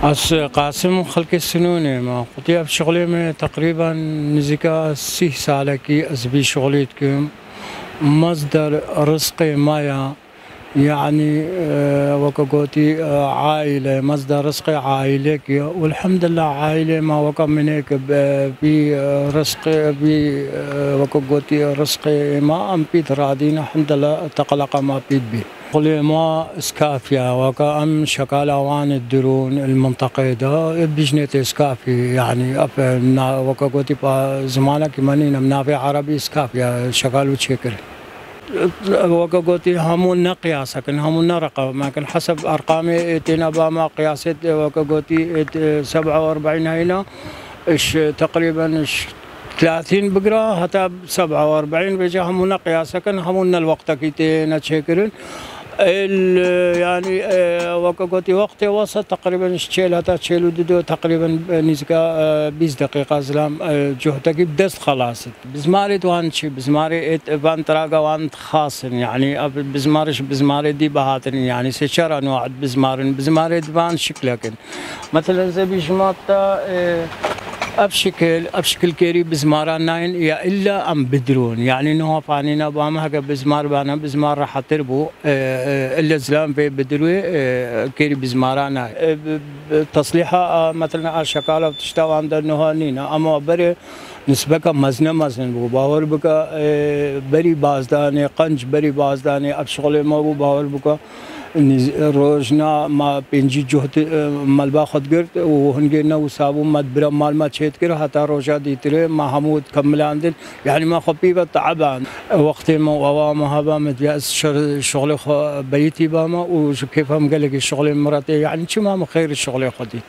قاسم خلق السنونة ما قطيع بشغلي تقريبا نزكا 6 سالة أزبي شغليتكم مصدر رزقي مايا يعني وكقوتي عائلة مصدر رزقي عائلك والحمد لله عائلة ما وقع من هيك برزقي وكقوتي رزقي ما أم بيت رادين الحمد لله تقلق ما بيت بي قولي ما اسكافيا وكا أم شكال أوان الدرون المنطقة دا بجنة اسكافي يعني وكقوتي زمانك ماني منافع عربي اسكافيا شكال وشكل وكقولتي همون قياسا كن همون رقم ما كان حسب ارقامي تينا باما قياسات وكقولتي 47 هنا ايش تقريبا 30 بقرا حتى 47 بيجي همون قياسا كن همون الوقت كيتينا تشكرن يعني وكقولتي وقت وسط تقريبا شيل حتى شيلو ددو تقريبا نزكا 20 دقيقة زلام جهدك بدست خلاص بزماري توان شي بزماري بان تراغا وان خاصن يعني بزماري دي بهاتن يعني سشر انواع بزماري دبان شكلكن مثلا زي بيشماتا ابشكل كيري بزمارا ناين يا الا ام بدرون يعني انه فانينا بام هكا بزمار بانا بزمار راح تربو الا زلام في بدروي كيري بزمارا ناين تصليحها مثلا الشكاله بتشتغل عند النهانينا اما بري نسبة مزن بو باور بكا بري بازداني قنج بري بازداني ابشغل ما بو باور بكا روزنا ما بينجي جهد مال باخد قرت وهنجينا وسابو مدبر مال ما تشيت كره حتى روجا ديتري ما همود كمل عندن يعني ما خبيبه تعبان وقت ما وما هبا متياس شغل بيتي باما وكيف هم قال لك الشغل مراتي يعني شو ما خير الشغل خدي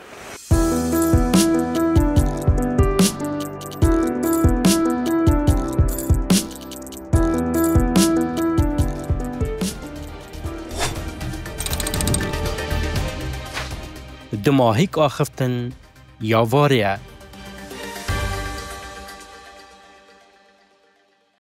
دماهيك آخفتن يا واريا